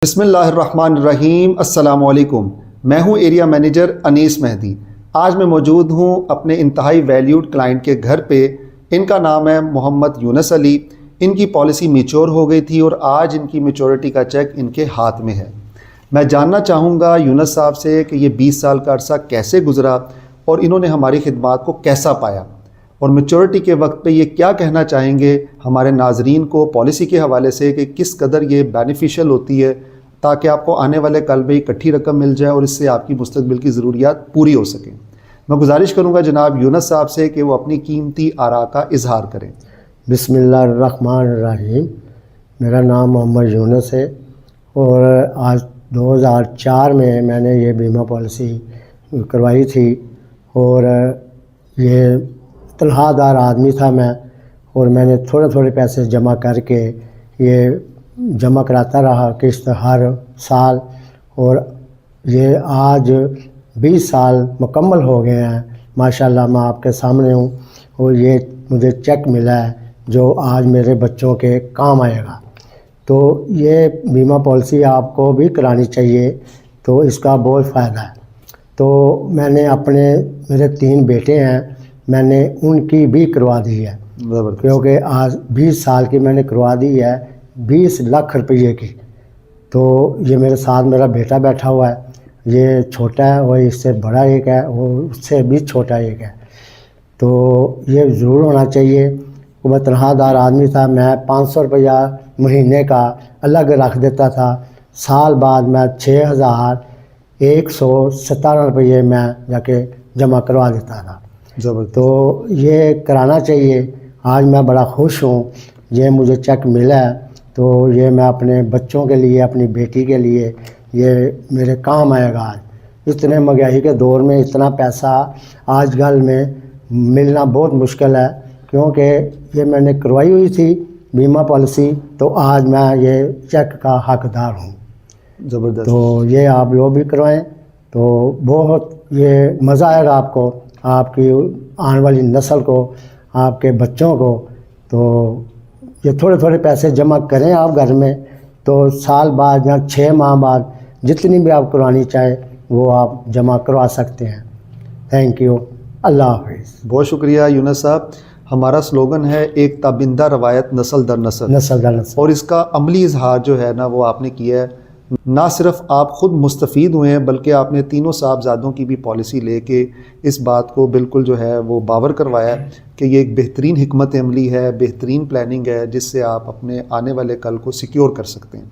بسم اللہ الرحمن الرحیم۔ السلام علیکم، میں ہوں ایریا مینیجر انیس مہدی۔ آج میں موجود ہوں اپنے انتہائی ویلیوڈ کلائنٹ کے گھر پہ۔ ان کا نام ہے محمد یونس علی۔ ان کی پالیسی میچور ہو گئی تھی اور آج ان کی میچورٹی کا چیک ان کے ہاتھ میں ہے۔ میں جاننا چاہوں گا یونس صاحب سے کہ یہ 20 سال کا عرصہ کیسے گزرا اور انہوں نے ہماری خدمات کو کیسا پایا، اور میچورٹی کے وقت پہ یہ کیا کہنا چاہیں گے ہمارے ناظرین کو پالیسی کے حوالے سے کہ کس قدر یہ بینیفیشل ہوتی ہے، تاکہ آپ کو آنے والے کل میں اکٹھی رقم مل جائے اور اس سے آپ کی مستقبل کی ضروریات پوری ہو سکیں۔ میں گزارش کروں گا جناب یونس صاحب سے کہ وہ اپنی قیمتی آراء کا اظہار کریں۔ بسم اللہ الرحمن الرحیم۔ میرا نام محمد یونس ہے اور آج 2004 میں نے یہ بیمہ پالیسی کروائی تھی، اور یہ تنخواہ دار آدمی تھا میں، اور میں نے تھوڑے پیسے جمع کر کے یہ جمع کراتا رہا قسط ہر سال، اور یہ آج 20 سال مکمل ہو گئے ہیں۔ ماشاءاللہ میں آپ کے سامنے ہوں، اور یہ مجھے چیک ملا ہے جو آج میرے بچوں کے کام آئے گا۔ تو یہ بیمہ پالیسی آپ کو بھی کرانی چاہیے، تو اس کا بہت فائدہ ہے۔ تو میں نے میرے 3 بیٹے ہیں، میں نے ان کی بھی کروا دی ہے، کیونکہ آج 20 سال کی میں نے کروا دی ہے 20 لاکھ روپے کی۔ تو یہ میرے ساتھ میرا بیٹا بیٹھا ہوا ہے، یہ چھوٹا ہے، وہ اس سے بڑا ایک ہے، وہ اس سے بھی چھوٹا ایک ہے۔ تو یہ ضرور ہونا چاہیے۔ وہ تنخواہ دار آدمی تھا، میں 500 روپیہ مہینے کا الگ رکھ دیتا تھا، سال بعد میں 6117 روپیے میں جا کے جمع کروا دیتا تھا۔ تو یہ کرانا چاہیے۔ آج میں بڑا خوش ہوں، یہ مجھے چیک ملا ہے، تو یہ میں اپنے بچوں کے لیے، اپنی بیٹی کے لیے یہ میرے کام آئے گا۔ آج اتنے مہنگائی کے دور میں اتنا پیسہ آج کل میں ملنا بہت مشکل ہے، کیونکہ یہ میں نے کروائی ہوئی تھی بیمہ پالیسی، تو آج میں یہ چیک کا حقدار ہوں۔ زبردست۔ تو یہ آپ لوگ بھی کروائیں، تو بہت یہ مزہ آئے گا آپ کو، آپ کی آنے والی نسل کو، آپ کے بچوں کو۔ تو یہ تھوڑے پیسے جمع کریں آپ گھر میں، تو سال بعد یا 6 ماہ بعد جتنی بھی آپ کروانی چاہیں وہ آپ جمع کروا سکتے ہیں۔ تھینک یو، اللہ حافظ۔ بہت شکریہ یونس صاحب۔ ہمارا سلوگن ہے ایک تابندہ روایت نسل در نسل، اور اس کا عملی اظہار جو ہے نا وہ آپ نے کیا ہے۔ نہ صرف آپ خود مستفید ہوئے ہیں، بلکہ آپ نے تینوں صاحبزادوں کی بھی پالیسی لے کے اس بات کو بالکل جو ہے وہ باور کروایا کہ یہ ایک بہترین حکمت عملی ہے، بہترین پلاننگ ہے، جس سے آپ اپنے آنے والے کل کو سیکیور کر سکتے ہیں۔